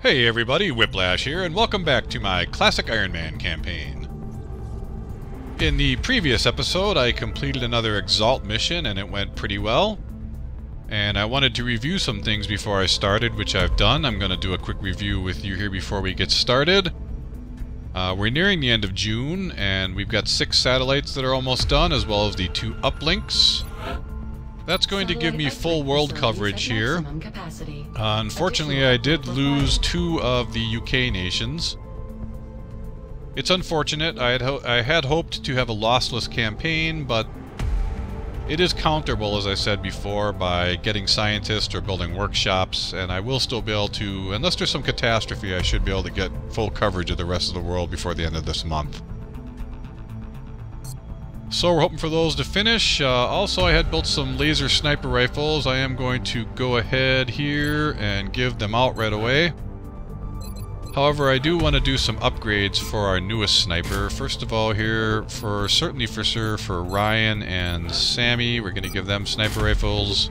Hey everybody, Whiplash here, and welcome back to my classic Ironman campaign. In the previous episode, I completed another Exalt mission, and it went pretty well. And I wanted to review some things before I started, which I've done. I'm going to do a quick review with you here before we get started. We're nearing the end of June, and we've got 6 satellites that are almost done, as well as the 2 uplinks. That's going to give me full world coverage here. Unfortunately, I did lose 2 of the UK nations. It's unfortunate. I had hoped to have a lossless campaign, but it is counterable, as I said before, by getting scientists or building workshops, and I will still be able to, unless there's some catastrophe, I should be able to get full coverage of the rest of the world before the end of this month. So we're hoping for those to finish. Also, I had built some laser sniper rifles. I am going to go ahead here and give them out right away. However, I do want to do some upgrades for our newest sniper. First of all here, certainly for sure, for Ryan and Sammy, we're going to give them sniper rifles.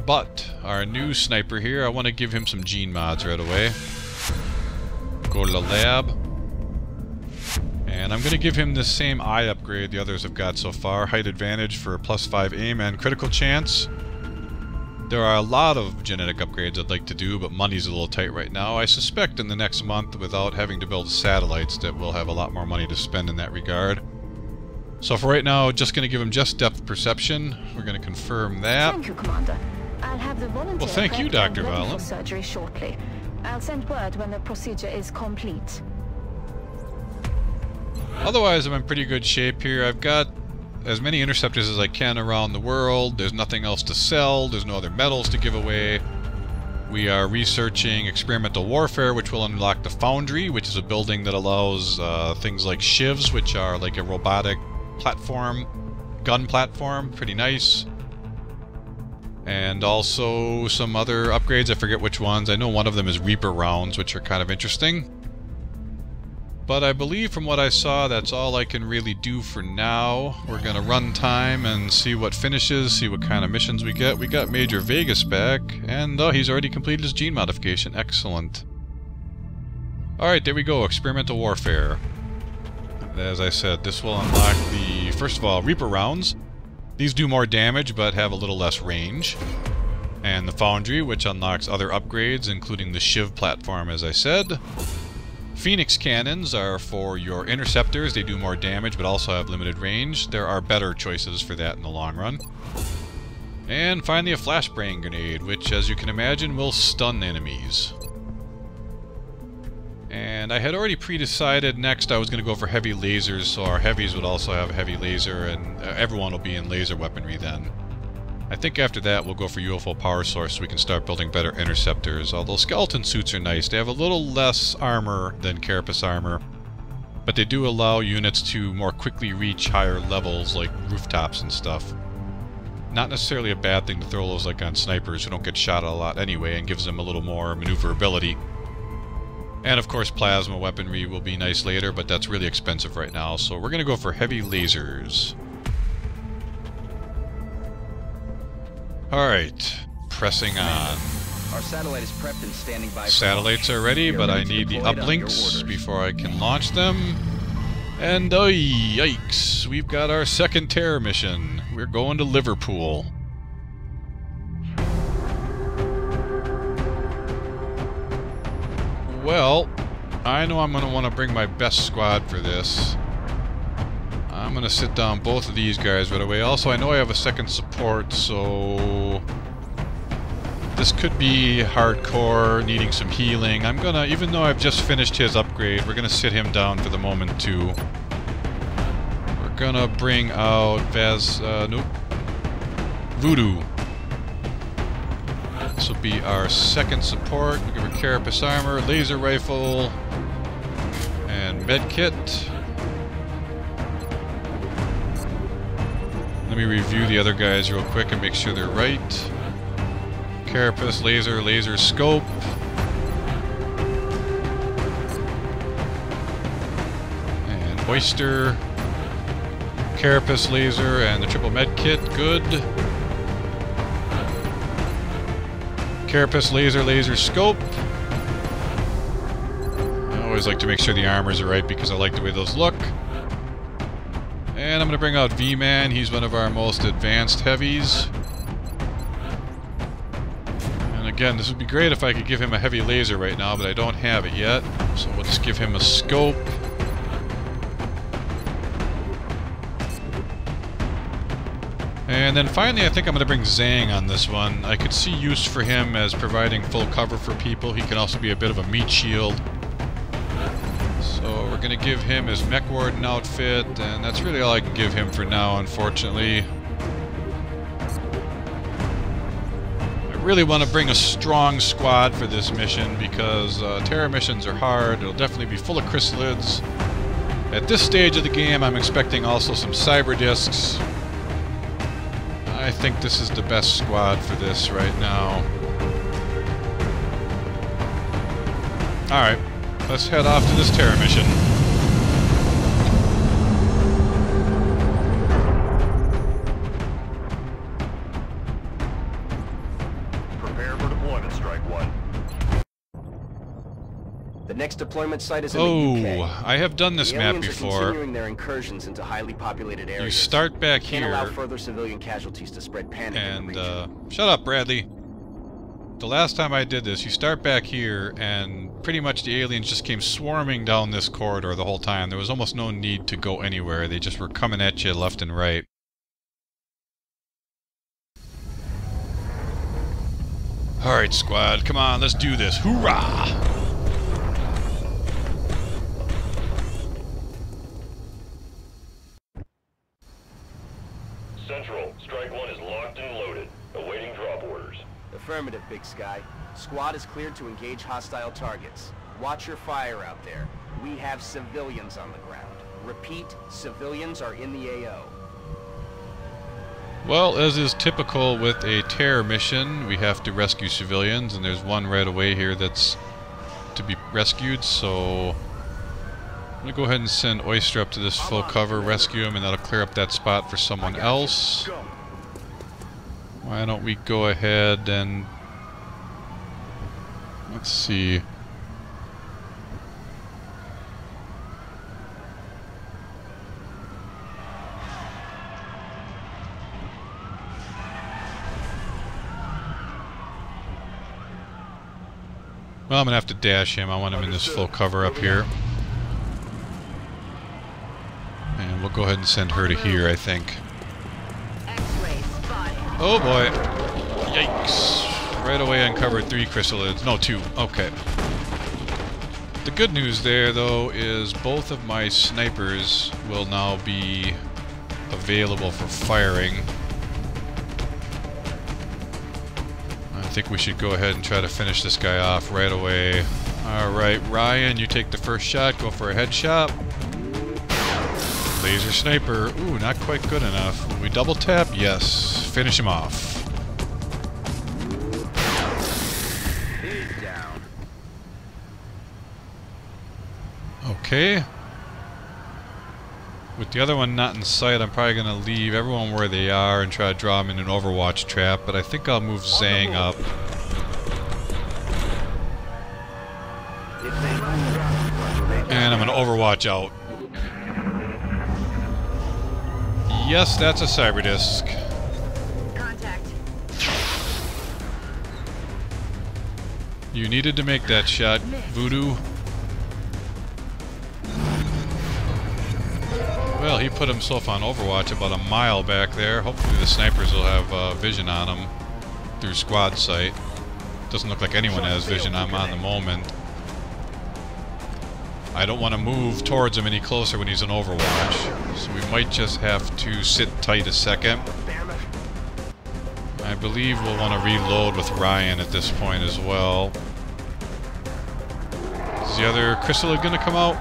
But our new sniper here, I want to give him some gene mods right away. Go to the lab. And I'm going to give him the same eye upgrade the others have got so far. Height advantage for +5 aim and critical chance. There are a lot of genetic upgrades I'd like to do, but money's a little tight right now. I suspect in the next month, without having to build satellites, that we'll have a lot more money to spend in that regard. So for right now, just going to give him just depth perception. We're going to confirm that. Thank you, Commander. I'll have the volunteer well, thank you, Dr. Valen. Surgery shortly. I'll send word when the procedure is complete. Otherwise, I'm in pretty good shape here. I've got as many interceptors as I can around the world. There's nothing else to sell. There's no other medals to give away. We are researching experimental warfare, which will unlock the Foundry, which is a building that allows things like shivs, which are like a robotic platform, gun platform. Pretty nice. And also some other upgrades. I forget which ones. I know one of them is Reaper rounds, which are kind of interesting. But I believe from what I saw, that's all I can really do for now. We're going to run time and see what finishes, see what kind of missions we get. We got Major Vegas back, and he's already completed his gene modification. Excellent. Alright, there we go. Experimental warfare. As I said, this will unlock the, first of all, Reaper rounds. These do more damage, but have a little less range. And the Foundry, which unlocks other upgrades, including the Shiv platform, as I said. Phoenix cannons are for your interceptors. They do more damage, but also have limited range. There are better choices for that in the long run. And finally, a flashbang grenade, which, as you can imagine, will stun enemies. And I had already pre-decided next I was going to go for heavy lasers, so our heavies would also have a heavy laser, and everyone will be in laser weaponry then. I think after that we'll go for UFO power source so we can start building better interceptors, although skeleton suits are nice. They have a little less armor than carapace armor, but they do allow units to more quickly reach higher levels like rooftops and stuff. Not necessarily a bad thing to throw those like on snipers who don't get shot a lot anyway, and gives them a little more maneuverability. And of course plasma weaponry will be nice later, but that's really expensive right now, so we're going to go for heavy lasers. Alright, pressing on. Our satellite is prepped and standing by. Satellites are ready, but I need the uplinks before I can launch them. And yikes, we've got our second terror mission. We're going to Liverpool. Well, I know I'm going to want to bring my best squad for this. I'm going to sit down both of these guys right away. Also, I know I have a second support, so this could be hardcore, needing some healing. I'm going to, even though I've just finished his upgrade, we're going to sit him down for the moment too. We're going to bring out Voodoo. This will be our second support. We'll give her carapace armor, laser rifle, and medkit. Let me review the other guys real quick and make sure they're right. Carapace, laser scope. And Oyster. Carapace laser and the triple med kit, good. Carapace laser scope. I always like to make sure the armors are right because I like the way those look. And I'm going to bring out V-Man. He's one of our most advanced heavies. And again, this would be great if I could give him a heavy laser right now, but I don't have it yet. So we'll just give him a scope. And then finally, I think I'm going to bring Zhang on this one. I could see use for him as providing full cover for people. He can also be a bit of a meat shield. So we're going to give him his Mech Warden outfit, and that's really all I can give him for now, unfortunately. I really want to bring a strong squad for this mission because Terra missions are hard. It'll definitely be full of chrysalids. At this stage of the game, I'm expecting also some cyber discs. I think this is the best squad for this right now. Alright, let's head off to this Terra mission. Prepare for deployment, Strike One. The next deployment site is in the UK. I have done this The map aliens are before. continuing their incursions into highly populated areas. You start back Can't allow here, further civilian casualties to spread panic in the and region. shut up, Bradley. The last time I did this, you start back here, and pretty much the aliens just came swarming down this corridor the whole time. There was almost no need to go anywhere. They just were coming at you left and right. Alright, squad, come on, let's do this. Hoorah! Central, Strike One is locked and loaded, awaiting drop orders. Affirmative, Big Sky. Squad is cleared to engage hostile targets. Watch your fire out there. We have civilians on the ground. Repeat, civilians are in the AO. Well, as is typical with a terror mission, we have to rescue civilians, and there's one right away here that's to be rescued, so I'm going to go ahead and send Oyster up to this full cover, rescue him, and that'll clear up that spot for someone else. Why don't we go ahead and... let's see... well, I'm going to have to dash him. I want him in this full cover up here. And we'll go ahead and send her to here, I think. Oh boy. Yikes. Right away uncovered 3 chrysalids. No, 2. Okay. The good news there, though, is both of my snipers will now be available for firing. I think we should go ahead and try to finish this guy off right away. Alright, Ryan, you take the first shot. Go for a headshot. Laser sniper. Ooh, not quite good enough. Will we double tap? Yes. Finish him off. He's down. Okay. With the other one not in sight, I'm probably going to leave everyone where they are and try to draw them in an Overwatch trap, but I think I'll move Zhang up. And I'm going to Overwatch out. Yes, that's a cyber disc. Contact. You needed to make that shot, Voodoo. Well, he put himself on Overwatch about a mile back there. Hopefully the snipers will have vision on him through squad sight. Doesn't look like anyone has vision on him at the moment. I don't want to move towards him any closer when he's in Overwatch, so we might just have to sit tight a second. I believe we'll want to reload with Ryan at this point as well. Is the other chrysalid going to come out?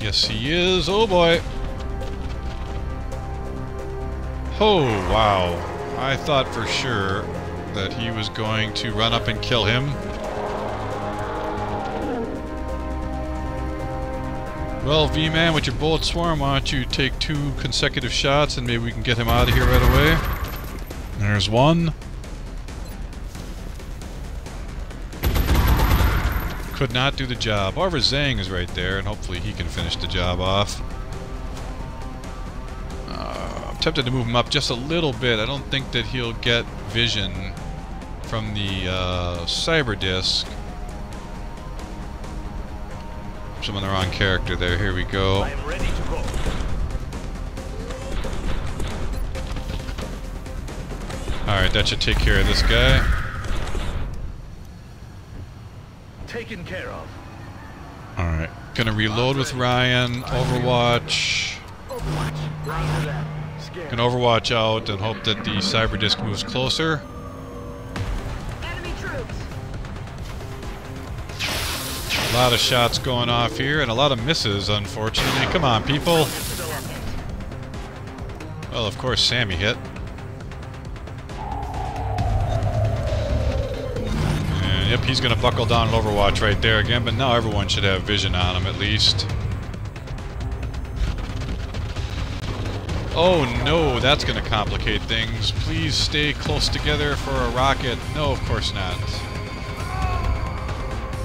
Yes, he is. Oh boy. Oh, wow. I thought for sure that he was going to run up and kill him. Well, V-Man, with your bullet swarm, why don't you take 2 consecutive shots and maybe we can get him out of here right away. There's one. could not do the job. However, Zhang is right there, and hopefully he can finish the job off. I'm tempted to move him up just a little bit. I don't think that he'll get vision from the cyber disc. I'm on the wrong character there. Here we go. I am ready to go. Alright, that should take care of this guy. Taken care of. Alright, gonna reload with Ryan. Overwatch. Roger that. Scared. Can Overwatch out and hope that the cyber disc moves closer. Enemy troops. A lot of shots going off here and a lot of misses, unfortunately. Come on, people. Well, of course, Sammy hit. And yep, he's gonna buckle down an Overwatch right there again, but now everyone should have vision on him at least. Oh no, that's gonna complicate things. Please stay close together for a rocket. No, of course not.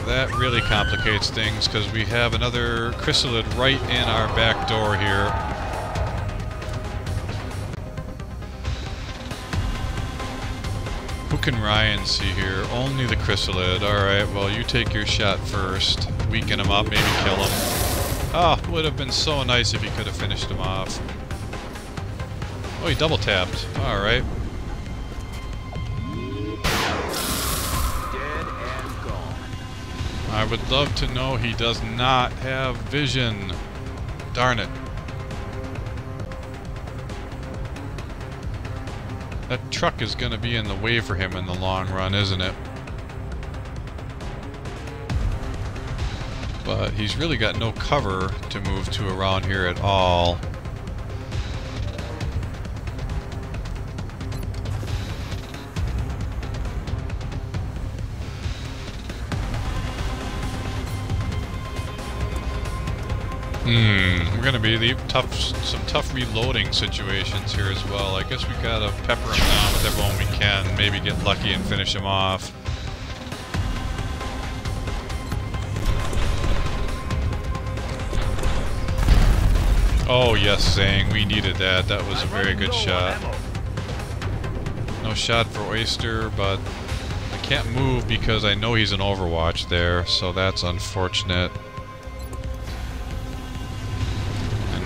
That really complicates things because we have another chrysalid right in our back door here. Who can Ryan see here? Only the chrysalid. Alright, well you take your shot first. Weaken him up, maybe kill him. Ah, would have been so nice if he could have finished him off. Oh, he double tapped. Alright. Dead and gone. I would love to know he does not have vision. Darn it. That truck is going to be in the way for him in the long run, isn't it? But he's really got no cover to move to around here at all. We're gonna be some tough reloading situations here as well. I guess we gotta pepper him down with everyone we can, maybe get lucky and finish him off. Oh yes, Zhang, we needed that. That was a very good shot. No shot for Oyster, but I can't move because I know he's an Overwatch there, so that's unfortunate.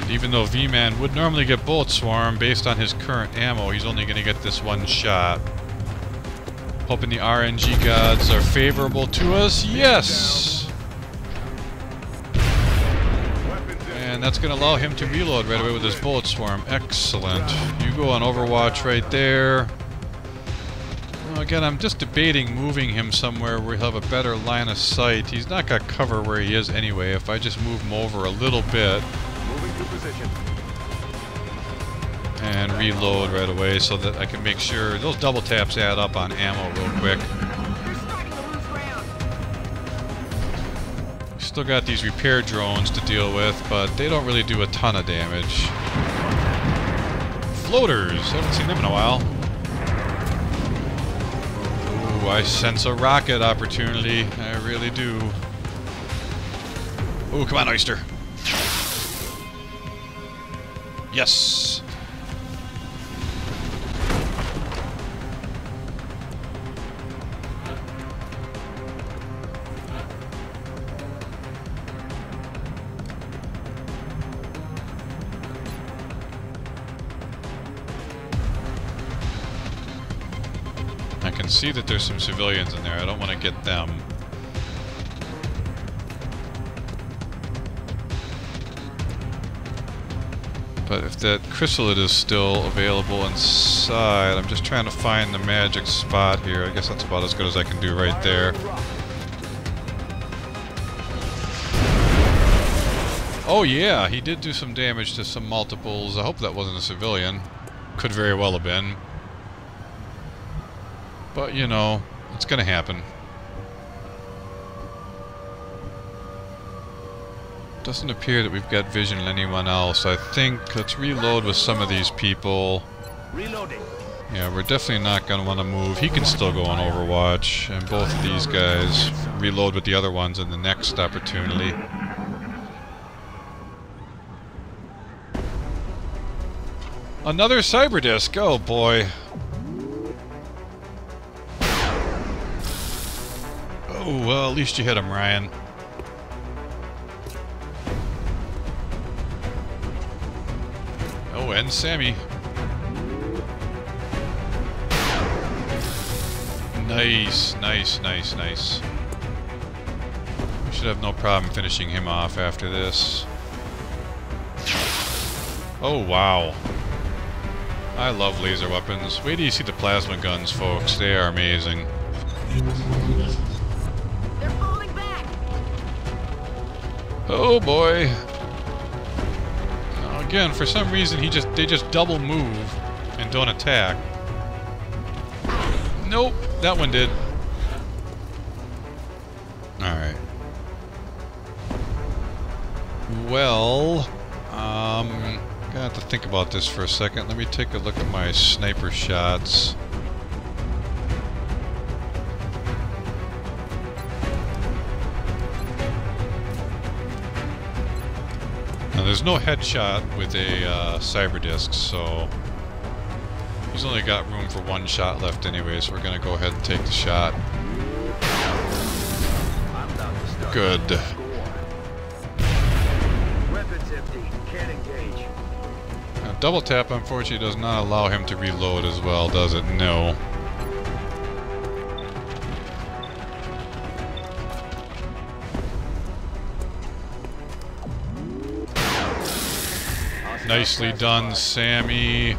Even though V-Man would normally get Bullet Swarm, based on his current ammo, he's only going to get this one shot. Hoping the RNG gods are favorable to us. Yes! And that's going to allow him to reload right away with his Bullet Swarm. Excellent. You go on Overwatch right there. Well, again, I'm just debating moving him somewhere where he'll have a better line of sight. He's not got cover where he is anyway. If I just move him over a little bit and reload right away so that I can make sure those double taps add up on ammo real quick. We still got these repair drones to deal with, but they don't really do a ton of damage. Floaters! Haven't seen them in a while. Ooh, I sense a rocket opportunity. I really do. Ooh, come on, Oyster. Yes! I can see that there's some civilians in there. I don't want to get them. But if that chrysalid is still available inside, I'm just trying to find the magic spot here. I guess that's about as good as I can do right there. Oh yeah, he did do some damage to some multiples. I hope that wasn't a civilian. Could very well have been. But, you know, it's gonna happen. Doesn't appear that we've got vision on anyone else. I think let's reload with some of these people. Reloading. Yeah, we're definitely not going to want to move. He can still go on Overwatch, and both of these guys reload with the other ones in the next opportunity. Another cyber disc! Oh boy. Oh, well, at least you hit him, Ryan. Oh, and Sammy. Nice, nice, nice, nice. We should have no problem finishing him off after this. Oh, wow. I love laser weapons. Wait till you see the plasma guns, folks. They are amazing. They're falling back. Oh boy. Now again, for some reason they just double move and don't attack. Nope, that one did. Alright. Well, gonna have to think about this for a second. Let me take a look at my sniper shots. Now, there's no headshot with a cyber disc, so he's only got room for one shot left anyway, so we're gonna go ahead and take the shot. Good. Weapons empty. Can't engage. Now, double tap, unfortunately, does not allow him to reload as well, does it? No. Nicely done, Sammy.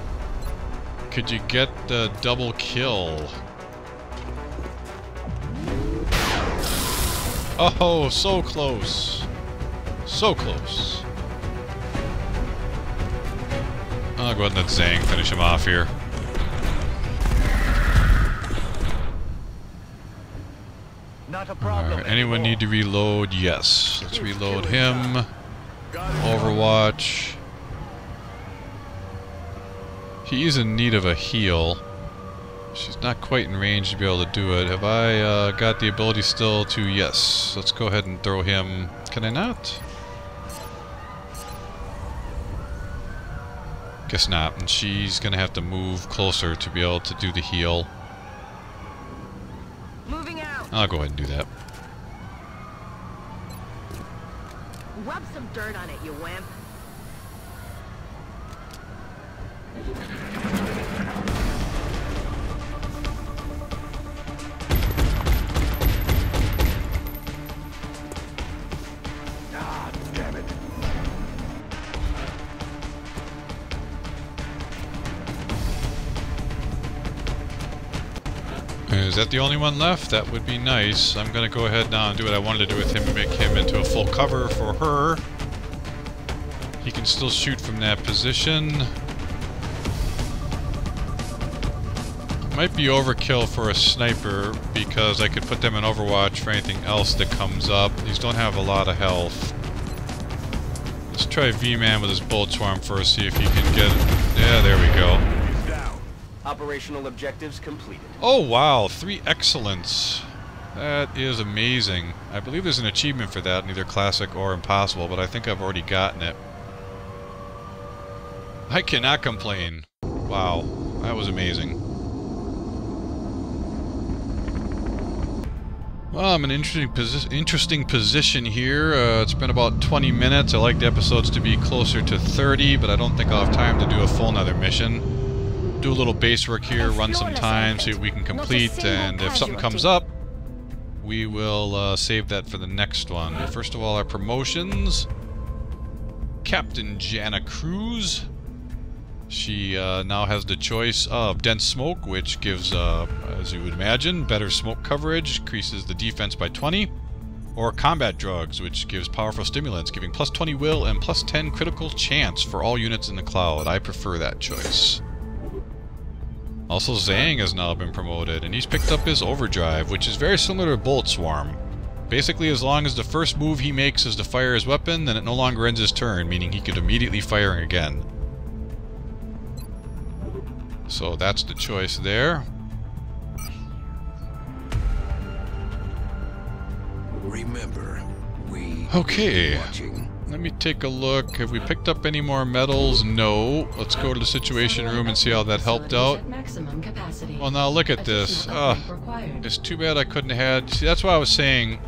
Could you get the double kill? Oh, so close. So close. I'll go ahead and let Zhang finish him off here. Not a problem. Alright, anyone need to reload? Yes. Let's reload him. Overwatch. He is in need of a heal. She's not quite in range to be able to do it. Have I got the ability still to... Yes. Let's go ahead and throw him... Can I not? Guess not. And she's gonna have to move closer to be able to do the heal. Moving out. I'll go ahead and do that. Rub some dirt on it, you wimp. Ah, damn it. Is that the only one left? That would be nice. I'm gonna go ahead now and do what I wanted to do with him and make him into a full cover for her. He can still shoot from that position. Might be overkill for a sniper because I could put them in Overwatch for anything else that comes up. These don't have a lot of health. Let's try V-Man with his Bullet Swarm first, see if he can get it. Yeah, there we go. He's down. Operational objectives completed. Oh wow, 3 excellence. That is amazing. I believe there's an achievement for that in either Classic or Impossible, but I think I've already gotten it. I cannot complain. Wow, that was amazing. Well, I'm in an interesting position here. It's been about 20 minutes. I like the episodes to be closer to 30, but I don't think I'll have time to do a full another mission. Do a little base work here, run some time, see what we can complete, and if something comes up, we will save that for the next one. First of all, our promotions. Captain Jana Cruz. She now has the choice of dense smoke, which gives, as you would imagine, better smoke coverage, increases the defense by 20, or combat drugs, which gives powerful stimulants, giving plus 20 will and plus 10 critical chance for all units in the cloud. I prefer that choice. Also, Zhang has now been promoted, and he's picked up his overdrive, which is very similar to Bullet Swarm. Basically, as long as the first move he makes is to fire his weapon, then it no longer ends his turn, meaning he could immediately fire again. So that's the choice there. Remember, we Okay. will be watching. Let me take a look. Have we picked up any more medals? No. Let's go to the situation room and see how that helped out. Well, now look at this. It's too bad I couldn't have had... See, that's why I was saying,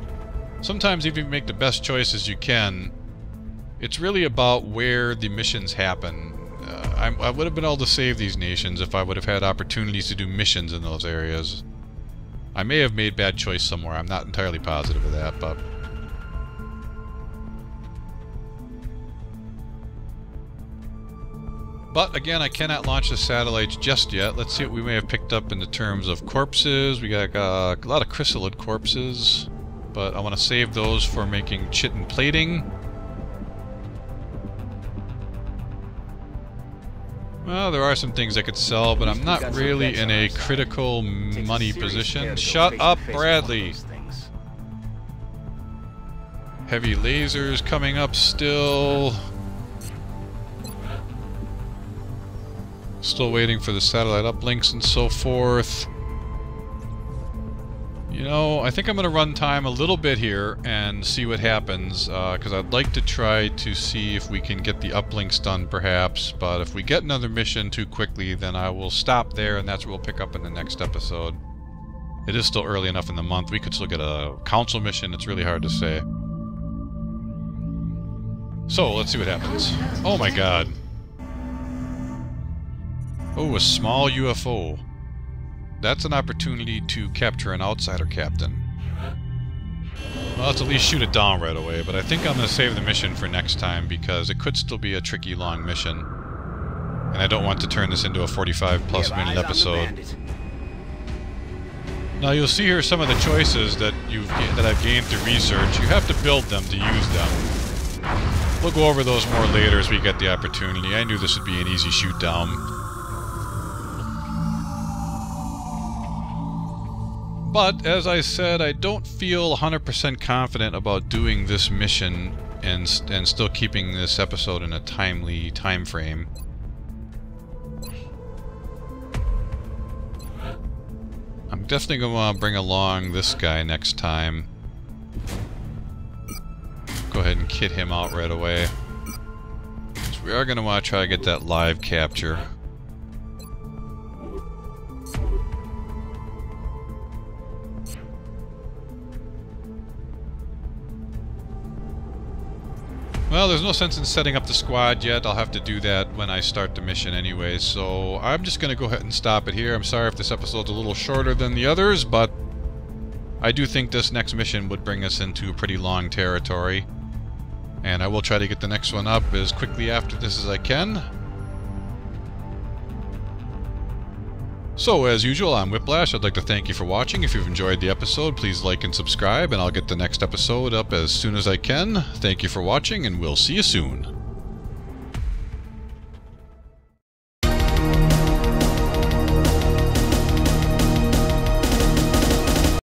sometimes even if you make the best choices you can, it's really about where the missions happen. I would have been able to save these nations if I would have had opportunities to do missions in those areas. I may have made bad choice somewhere. I'm not entirely positive of that, but... But, again, I cannot launch the satellites just yet. Let's see what we may have picked up in the terms of corpses. We got a lot of chrysalid corpses, but I want to save those for making chitin plating. Well, there are some things I could sell, but I'm not really in a critical money position. Shut up, Bradley! Heavy lasers coming up still. Still waiting for the satellite uplinks and so forth. You know, I think I'm going to run time a little bit here and see what happens, because I'd like to try to see if we can get the uplinks done perhaps, but if we get another mission too quickly, then I will stop there, and that's what we'll pick up in the next episode. It is still early enough in the month. We could still get a council mission. It's really hard to say. So, let's see what happens. Oh my god. Oh, a small UFO. That's an opportunity to capture an outsider captain. Well, let's at least shoot it down right away, but I think I'm going to save the mission for next time because it could still be a tricky long mission. And I don't want to turn this into a 45-plus minute episode. Now you'll see here some of the choices that I've gained through research. You have to build them to use them. We'll go over those more later as we get the opportunity. I knew this would be an easy shoot down. But, as I said, I don't feel 100% confident about doing this mission and still keeping this episode in a timely time frame. I'm definitely going to want to bring along this guy next time. Go ahead and kit him out right away. So we are going to want to try to get that live capture. Well, there's no sense in setting up the squad yet. I'll have to do that when I start the mission anyway, so I'm just going to go ahead and stop it here. I'm sorry if this episode's a little shorter than the others, but I do think this next mission would bring us into pretty long territory. And I will try to get the next one up as quickly after this as I can. So, as usual, I'm Whiplash. I'd like to thank you for watching. If you've enjoyed the episode, please like and subscribe, and I'll get the next episode up as soon as I can. Thank you for watching, and we'll see you soon.